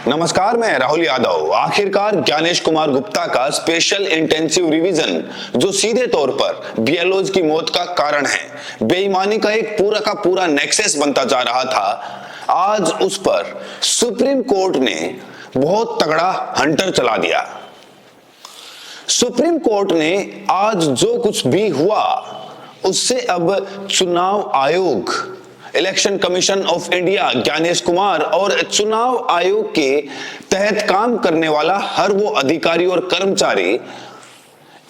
नमस्कार, मैं राहुल यादव। आखिरकार ज्ञानेश कुमार गुप्ता का स्पेशल इंटेंसिव रिवीजन, जो सीधे तौर पर बीएलओज की मौत का कारण है, बेईमानी का एक पूरा का पूरा नेक्सस बनता जा रहा था, आज उस पर सुप्रीम कोर्ट ने बहुत तगड़ा हंटर चला दिया। सुप्रीम कोर्ट ने आज जो कुछ भी हुआ उससे अब चुनाव आयोग, election commission of India, Gyanesh Kumar और चुनाव आयोग के तहत काम करने वाला हर वो अधिकारी और कर्मचारी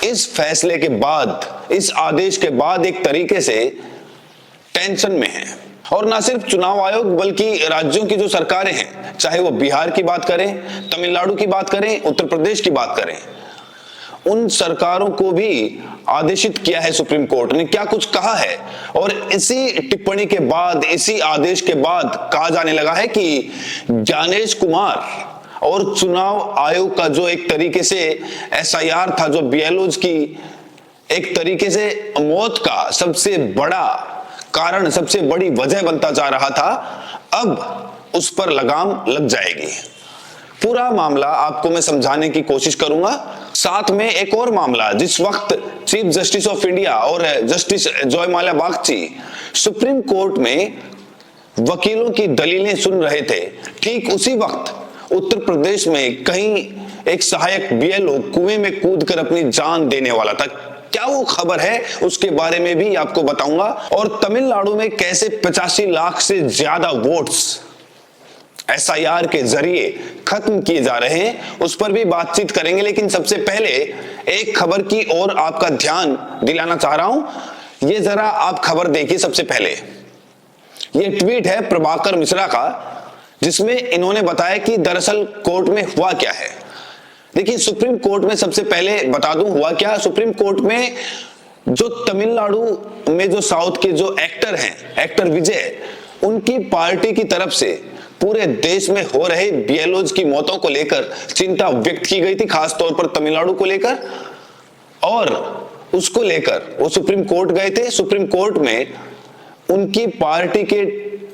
इस फैसले के बाद, इस आदेश के बाद एक तरीके से टेंशन में है। और ना सिर्फ चुनाव आयोग बल्कि राज्यों की जो सरकारें हैं, चाहे वो बिहार की बात करें, तमिलनाडु की बात करें, उत्तर प्रदेश की बात करें, उन सरकारों को भी आदेशित किया है सुप्रीम कोर्ट ने। क्या कुछ कहा है, और इसी टिप्पणी के बाद, इसी आदेश के बाद कहा जाने लगा है कि ज्ञानेश कुमार और चुनाव आयोग का जो एक तरीके से एसआईआर था, जो बीएलओज की एक तरीके से मौत का सबसे बड़ा कारण, सबसे बड़ी वजह बनता जा रहा था, अब उस पर लगाम लग जाएगी। पूरा मामला आपको मैं समझाने की कोशिश करूंगा। साथ में एक और मामला, जिस वक्त चीफ जस्टिस ऑफ इंडिया और justice Joymalya Bagchi supreme court में वकीलों की दलीलें सुन रहे थे, ठीक उसी वक्त उत्तर प्रदेश में कहीं एक सहायक बीएलओ कुएं में कूदकर अपनी जान देने वाला था। क्या वो खबर है, उसके बारे में भी आपको बताऊंगा। और तमिलनाडु में कैसे 85 लाख से ज्यादा वोट्स एसआईआर के जरिए खत्म किए जा रहे हैं, उस पर भी बातचीत करेंगे। लेकिन सबसे पहले एक खबर की ओर आपका ध्यान दिलाना चाह रहा हूं। ये जरा आप खबर देखिए। सबसे पहले ये ट्वीट है प्रभाकर मिश्रा का, जिसमें इन्होंने बताया कि दरअसल कोर्ट में हुआ क्या है। देखिए, सुप्रीम कोर्ट में सबसे पहले बता दूं हुआ क्या। सुप्रीम कोर्ट में जो तमिलनाडु में जो साउथ के जो एक्टर हैं, एक्टर विजय, उनकी पार्टी की तरफ से पूरे देश में हो रहे बीएलओज की मौतों को लेकर चिंता व्यक्त की गई थी, खासतौर पर तमिलनाडु को लेकर, और उसको लेकर वो सुप्रीम कोर्ट गए थे। सुप्रीम कोर्ट में उनकी पार्टी के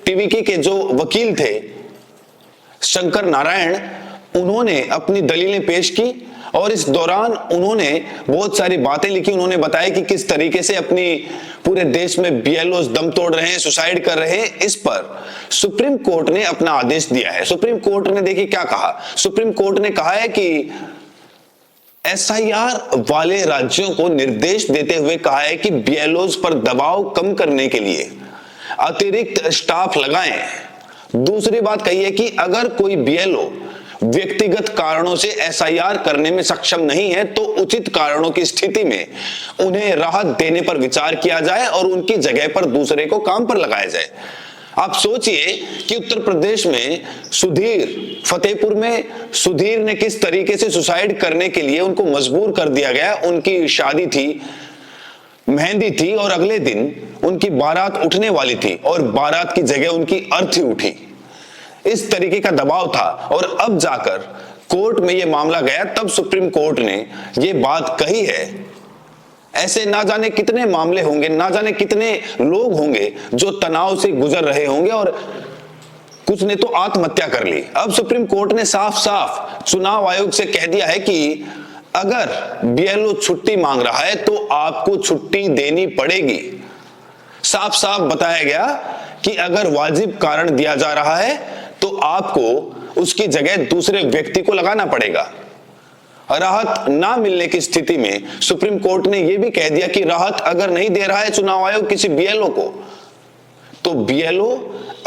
टीवीके के जो वकील थे शंकर नारायण, उन्होंने अपनी दलीलें पेश की और इस दौरान उन्होंने बहुत सारी बातें लिखी। उन्होंने बताया कि किस तरीके से अपनी पूरे देश में बीएलओज दम तोड़ रहे हैं, सुसाइड कर रहे हैं। इस पर सुप्रीम कोर्ट ने अपना आदेश दिया है। सुप्रीम कोर्ट ने देखिए क्या कहा। सुप्रीम कोर्ट ने कहा है कि एसआईआर वाले राज्यों को निर्देश देते हुए कहा है कि बीएलओज पर दबाव कम करने के लिए अतिरिक्त स्टाफ लगाएं। दूसरी बात कही है कि अगर कोई बीएलओ व्यक्तिगत कारणों से एसआईआर करने में सक्षम नहीं है तो उचित कारणों की स्थिति में उन्हें राहत देने पर विचार किया जाए और उनकी जगह पर दूसरे को काम पर लगाया जाए। आप सोचिए कि उत्तर प्रदेश में सुधीर, फतेहपुर में सुधीर ने किस तरीके से सुसाइड करने के लिए उनको मजबूर कर दिया गया। उनकी शादी थी, मेहंदी थी और अगले दिन उनकी बारात उठने वाली थी और बारात की जगह उनकी अर्थी उठी। इस तरीके का दबाव था और अब जाकर कोर्ट में यह मामला गया, तब सुप्रीम कोर्ट ने यह बात कही है। ऐसे ना जाने कितने मामले होंगे, ना जाने कितने लोग होंगे जो तनाव से गुजर रहे होंगे और कुछ ने तो आत्महत्या कर ली। अब सुप्रीम कोर्ट ने साफ साफ चुनाव आयोग से कह दिया है कि अगर बीएलओ छुट्टी मांग रहा है तो आपको छुट्टी देनी पड़ेगी। साफ साफ बताया गया कि अगर वाजिब कारण दिया जा रहा है तो आपको उसकी जगह दूसरे व्यक्ति को लगाना पड़ेगा। राहत ना मिलने की स्थिति में सुप्रीम कोर्ट ने यह भी कह दिया कि राहत अगर नहीं दे रहा है चुनाव आयोग किसी बीएलओ को, तो बीएलओ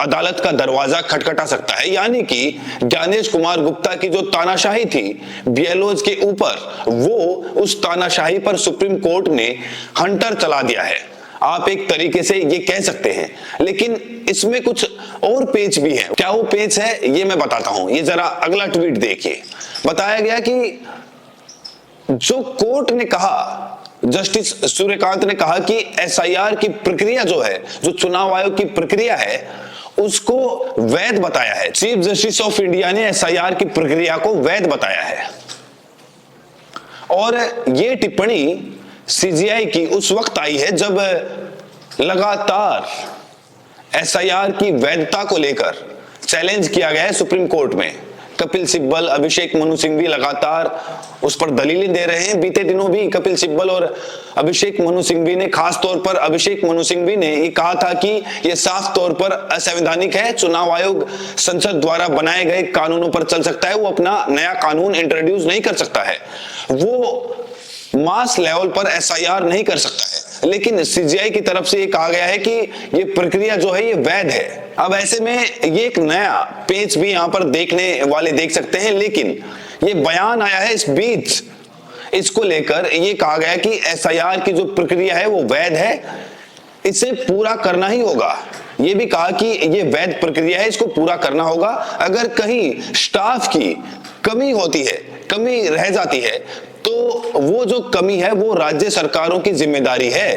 अदालत का दरवाजा खटखटा सकता है। यानी कि ज्ञानेश कुमार गुप्ता की जो तानाशाही थी बीएलओज के ऊपर, वो उस तानाशाही पर सुप्रीम कोर्ट ने हंटर चला दिया है, आप एक तरीके से ये कह सकते हैं। लेकिन इसमें कुछ और पेच भी है। क्या वो पेच है ये मैं बताता हूं। ये जरा अगला ट्वीट देखिए। बताया गया कि जो कोर्ट ने कहा, जस्टिस सूर्यकांत ने कहा कि एसआईआर की प्रक्रिया जो है, जो चुनाव आयोग की प्रक्रिया है, उसको वैध बताया है। चीफ जस्टिस ऑफ इंडिया ने एसआईआर की प्रक्रिया को वैध बताया है। और ये टिप्पणी सीजीआई की उस वक्त आई है जब लगातार एसआईआर की वैधता को लेकर चैलेंज किया गया है सुप्रीम कोर्ट में कपिल सिब्बल, अभिषेक मनु सिंघवी लगातार उस पर दलीलें दे रहे हैं। बीते दिनों भी कपिल सिब्बल और अभिषेक मनु सिंघवी ने, खास तौर पर अभिषेक मनु सिंघवी ने ये कहा था कि यह साफ तौर पर असंवैधानिक है। चुनाव आयोग संसद द्वारा बनाए गए कानूनों पर चल सकता है, वो अपना नया कानून इंट्रोड्यूस नहीं कर सकता है, वो मास लेवल पर एसआईआर नहीं कर सकता है। लेकिन सीजीआई की तरफ से ये कहा गया है कि ये प्रक्रिया जो है ये वैध है। अब ऐसे में ये एक नया पेच भी यहाँ पर देखने वाले देख सकते हैं। लेकिन ये बयान आया है इस बीच, इसको लेकर ये कहा गया कि एसआईआर की जो प्रक्रिया है वो वैध है, इसे पूरा करना ही होगा। ये भी कहा कि ये वैध प्रक्रिया है, इसको पूरा करना होगा। अगर कहीं स्टाफ की कमी होती है, कमी रह जाती है, तो वो जो कमी है वो राज्य सरकारों की जिम्मेदारी है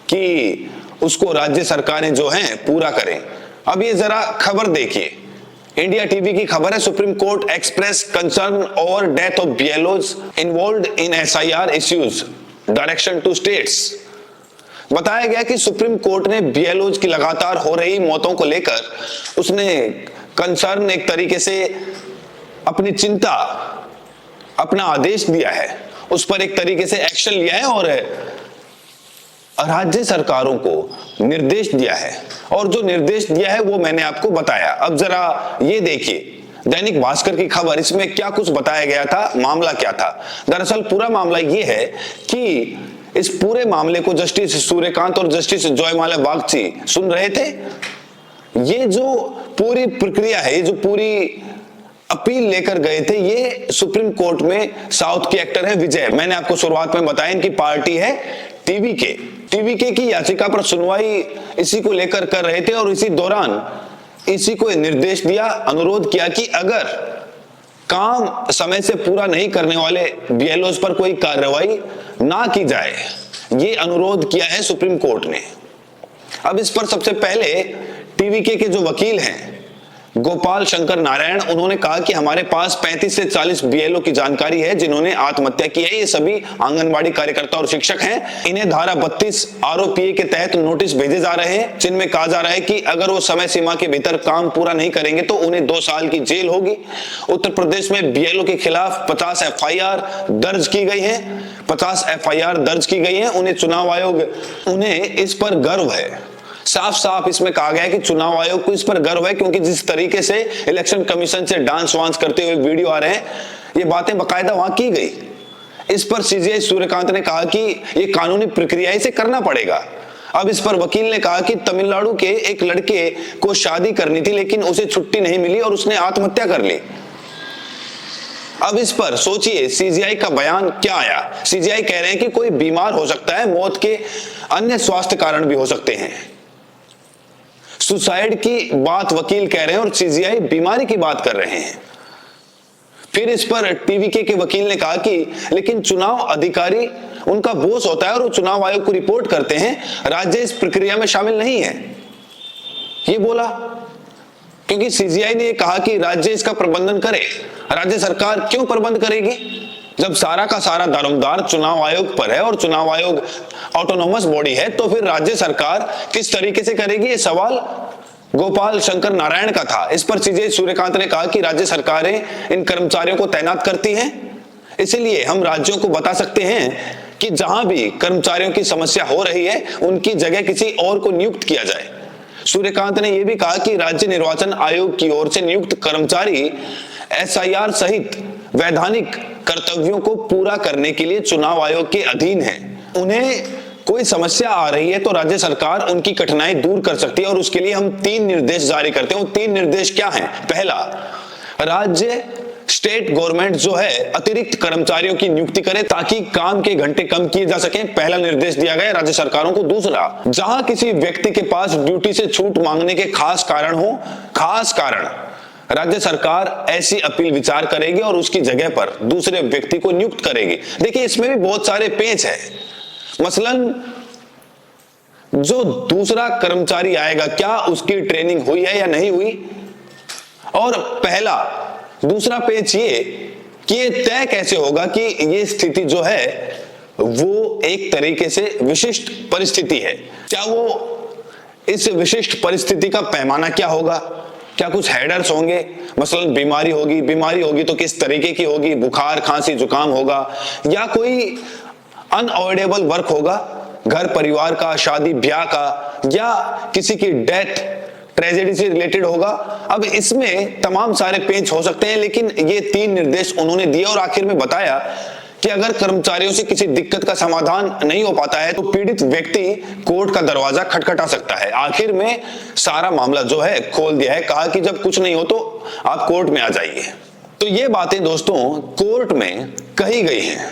कि उसको राज्य सरकारें जो हैं पूरा करें। अब ये जरा खबर देखिए, इंडिया टीवी की खबर है, Supreme Court express concern over death of BLOs involved in SIR issues, direction to states. बताया गया कि सुप्रीम कोर्ट ने बीएलओज की लगातार हो रही मौतों को लेकर उसने कंसर्न, एक तरीके से अपनी चिंता, अपना आदेश दिया है, उस पर एक तरीके से एक्शन लिया है और राज्य सरकारों को निर्देश दिया है। और जो निर्देश दिया है वो मैंने आपको बताया। अब जरा ये देखिए दैनिक भास्कर की खबर, इसमें क्या कुछ बताया गया था, मामला क्या था। दरअसल पूरा मामला ये है कि इस पूरे मामले को जस्टिस सूर्यकांत और जस्टिस जयमाल्या बागची सुन रहे थे। ये जो पूरी प्रक्रिया है, ये जो पूरी अपील लेकर गए थे, ये सुप्रीम कोर्ट में साउथ के एक्टर है विजय, मैंने आपको शुरुआत में बताया इनकी पार्टी है टीवीके की याचिका पर सुनवाई इसी को लेकर कर रहे थे। और इसी दौरान इसी को निर्देश दिया, अनुरोध किया कि अगर काम समय से पूरा नहीं करने वाले बीएलओज पर कोई कार्रवाई ना की जाए, ये अनुरोध किया है सुप्रीम कोर्ट ने। अब इस पर सबसे पहले टीवीके के जो वकील हैं गोपाल शंकर नारायण, उन्होंने कहा कि हमारे पास 35 से 40 बीएलओ की जानकारी है जिन्होंने आत्महत्या की है। ये सभी आंगनबाड़ी कार्यकर्ता और शिक्षक हैं। इन्हें धारा 32 आरओपीए के तहत नोटिस भेजे जा रहे हैं, जिनमें कहा जा रहा है कि अगर वो समय सीमा के भीतर काम पूरा नहीं करेंगे तो उन्हें 2 साल की जेल होगी। उत्तर प्रदेश में बीएलओ के खिलाफ 50 एफआईआर दर्ज की गई है, 50 एफआईआर दर्ज की गई है। उन्हें चुनाव आयोग, उन्हें इस पर गर्व है। साफ साफ इसमें कहा गया है कि चुनाव आयोग को इस पर गर्व है, क्योंकि जिस तरीके से इलेक्शन कमीशन से डांस वांस करते हुए वीडियो आ रहे हैं, ये बातें बकायदा वहां की गई। इस पर सीजीआई सूर्यकांत ने कहा कि ये कानूनी प्रक्रिया इसे करना पड़ेगा। अब इस पर वकील ने कहा कि तमिलनाडु के एक लड़के को शादी करनी थी, लेकिन उसे छुट्टी नहीं मिली और उसने आत्महत्या कर ली। अब इस पर सोचिए सीजीआई का बयान क्या आया। सीजीआई कह रहे हैं कि कोई बीमार हो सकता है, मौत के अन्य स्वास्थ्य कारण भी हो सकते हैं। सुसाइड की बात वकील कह रहे हैं और सीजीआई बीमारी की बात कर रहे हैं। फिर इस पर टीवीके के वकील ने कहा कि लेकिन चुनाव अधिकारी उनका बॉस होता है और वो चुनाव आयोग को रिपोर्ट करते हैं, राज्य इस प्रक्रिया में शामिल नहीं है। ये बोला क्योंकि सीजीआई ने कहा कि राज्य इसका प्रबंधन करे। राज्य सरकार क्यों प्रबंध करेगी जब सारा का सारा दारोमदार चुनाव आयोग पर है और चुनाव आयोग ऑटोनोमस बॉडी है, तो फिर राज्य सरकार किस तरीके से करेगी? ये सवाल गोपाल शंकर नारायण का था। इस पर सीजीआई सूर्यकांत ने कहा कि राज्य सरकारें इन कर्मचारियों को तैनात करती हैं, इसलिए हम राज्यों को बता सकते हैं कि जहां भी कर्मचारियों की समस्या हो रही है उनकी जगह किसी और को नियुक्त किया जाए। सूर्यकांत ने यह भी कहा कि राज्य निर्वाचन आयोग की ओर से नियुक्त कर्मचारी एसआईआर सहित वैधानिक कर्तव्यों को पूरा करने के लिए चुनाव आयोग के अधीन है। उन्हें कोई समस्या आ रही है तो राज्य सरकार उनकी कठिनाई दूर कर सकती है और उसके लिए हम 3 निर्देश जारी करते हैं। वो 3 निर्देश क्या हैं? पहला, राज्य स्टेट गवर्नमेंट जो है अतिरिक्त कर्मचारियों की नियुक्ति करे ताकि काम के घंटे कम किए जा सकें। पहला निर्देश दिया गया राज्य सरकारों को। दूसरा, जहां किसी व्यक्ति के पास ड्यूटी से छूट मांगने के खास कारण हो, खास कारण, राज्य सरकार ऐसी अपील विचार करेगी और उसकी जगह पर दूसरे व्यक्ति को नियुक्त करेगी। देखिए इसमें भी बहुत सारे पेच है। मसलन जो दूसरा कर्मचारी आएगा, क्या उसकी ट्रेनिंग हुई है या नहीं हुई? और पहला, दूसरा पेच ये कि ये तय कैसे होगा कि ये स्थिति जो है वो एक तरीके से विशिष्ट परिस्थिति है? क्या वो इस विशिष्ट परिस्थिति का पैमाना क्या होगा? क्या कुछ हेडर्स होंगे? मसलन बीमारी होगी तो किस तरीके की होगी, बुखार खांसी जुकाम होगा, या कोई अनअवॉइडेबल वर्क होगा, घर परिवार का, शादी ब्याह का, या किसी की डेथ ट्रेजेडी से रिलेटेड होगा। अब इसमें तमाम सारे पेज हो सकते हैं, लेकिन ये 3 निर्देश उन्होंने दिए और आखिर में बताया कि अगर कर्मचारियों से किसी दिक्कत का समाधान नहीं हो पाता है तो पीड़ित व्यक्ति कोर्ट का दरवाजा खटखटा सकता है। आखिर में सारा मामला जो है खोल दिया है, कहा कि जब कुछ नहीं हो तो आप कोर्ट में आ जाइए। तो ये बातें दोस्तों कोर्ट में कही गई हैं।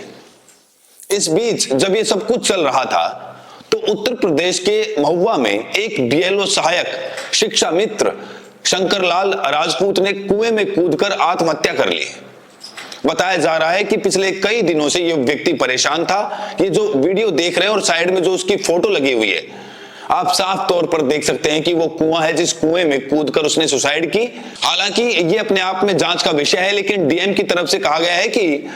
इस बीच जब ये सब कुछ चल रहा था तो उत्तर प्रदेश के महुआ में एक बीएलओ सहायक शिक्षा मित्र शंकरलाल राजपूत ने कुएं में कूदकर आत्महत्या कर ली। बताया जा रहा है कि पिछले कई दिनों से ये व्यक्ति परेशान था। ये जो वीडियो देख रहे हैं और साइड में जो उसकी फोटो लगी हुई है, आप साफ तौर पर देख सकते हैं कि वो कुआं है जिस कुएं में कूदकर उसने सुसाइड की। हालांकि ये अपने आप में जांच का विषय है, लेकिन डीएम की तरफ से कहा गया है कि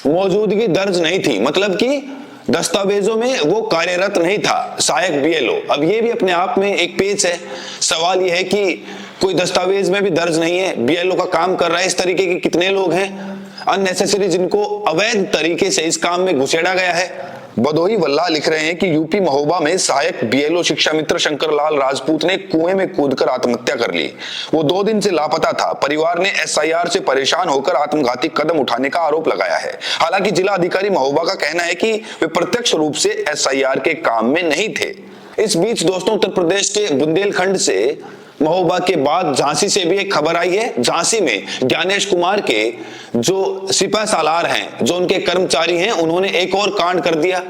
मौजूदगी दर्ज नहीं थी, मतलब कि दस्तावेजों में वो कार्यरत नहीं था सहायक बीएलओ। अब ये भी अपने आप में एक पेच है। सवाल ये है कि कोई दस्तावेज में भी दर्ज नहीं है, बीएलओ का काम कर रहा है। इस तरीके के कितने लोग हैं अननेसेसरी जिनको अवैध तरीके से इस काम में घुसेड़ा गया है। बदोही वल्ला लिख रहे हैं कि यूपी महोबा में सहायक बीएलओ शिक्षा मित्र शंकरलाल राजपूत ने कुएं में कूदकर आत्महत्या कर ली। वो 2 दिन से लापता था। परिवार ने एसआईआर से परेशान होकर आत्मघाती कदम उठाने का आरोप लगाया है। हालांकि जिला अधिकारी महोबा का कहना है कि वे प्रत्यक्ष रूप से एसआईआर के काम में नहीं थे। इस बीच दोस्तों उत्तर प्रदेश के बुंदेलखंड से महोबा के बाद झांसी से भी एक खबर आई है। झांसी में ज्ञानेश कुमार के जो सिपह सालार हैं, जो उनके कर्मचारी हैं, उन्होंने एक और कांड कर दिया।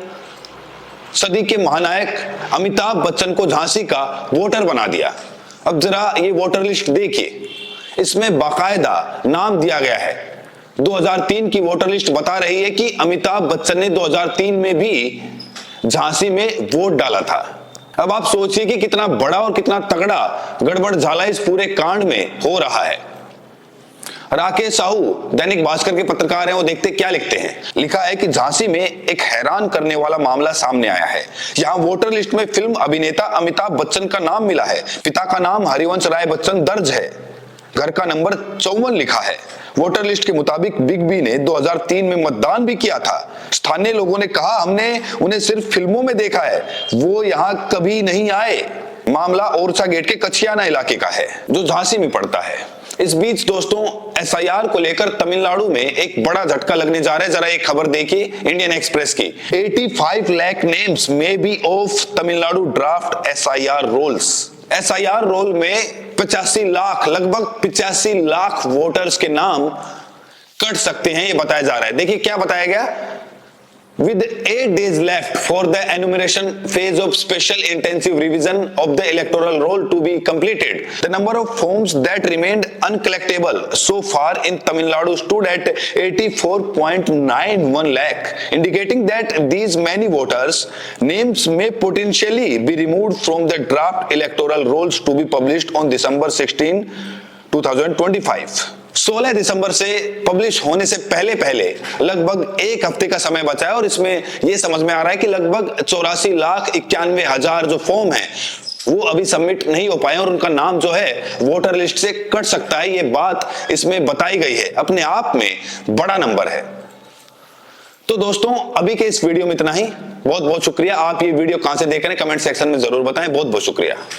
सदी के महानायक अमिताभ बच्चन को झांसी का वोटर बना दिया। अब जरा ये वोटर लिस्ट देखिए, इसमें बाकायदा नाम दिया गया है। 2003 की वोटर लिस्ट बता रही है कि अमिताभ बच्चन ने 2003 में भी झांसी में वोट डाला था। अब आप सोचिए कि कितना बड़ा और कितना तगड़ा गड़बड़ झाला इस पूरे कांड में हो रहा है। राकेश साहू दैनिक भास्कर के पत्रकार हैं, वो देखते क्या लिखते हैं। लिखा है कि झांसी में एक हैरान करने वाला मामला सामने आया है। यहाँ वोटर लिस्ट में फिल्म अभिनेता अमिताभ बच्चन का नाम मिला है। पिता का नाम हरिवंश राय बच्चन दर्ज है। घर का नंबर 54 लिखा है। वोटर लिस्ट के मुताबिक बिग बी ने 2003 में मतदान भी किया था। स्थानीय लोगों ने कहा हमने उन्हें सिर्फ फिल्मों में देखा है, वो यहाँ कभी नहीं आए। मामला ओरछा गेट के कछियाना इलाके का है जो झांसी में पड़ता है। इस बीच दोस्तों एसआईआर को लेकर तमिलनाडु में एक बड़ा झटका लगने जा रहा है। जरा एक खबर देखिए इंडियन एक्सप्रेस की। 85 lakh names may be off Tamil Nadu draft SIR rolls. SIR roll में 85 लाख, लगभग 85 लाख वोटर्स के नाम कट सकते हैं, ये बताया जा रहा है। देखिए क्या बताया गया। With 8 days left for the enumeration phase of special intensive revision of the electoral roll to be completed, the number of forms that remained uncollectable so far in Tamil Nadu stood at 84.91 lakh, indicating that these many voters' names may potentially be removed from the draft electoral rolls to be published on December 16, 2025. 16 दिसंबर से publish होने से पहले लगभग 1 हफ्ते का समय बचा है और इसमें यह समझ में आ रहा है कि लगभग 84,91,000 जो फॉर्म है वो अभी सबमिट नहीं हो पाए और उनका नाम जो है वोटर लिस्ट से कट सकता है। ये बात इसमें बताई गई है, अपने आप में बड़ा नंबर है। तो दोस्तों अभी के इस वीडियो में इतना ही। बहुत बहुत शुक्रिया। आप ये वीडियो कहां से देख रहे हैं कमेंट सेक्शन में जरूर बताएं। बहुत बहुत शुक्रिया।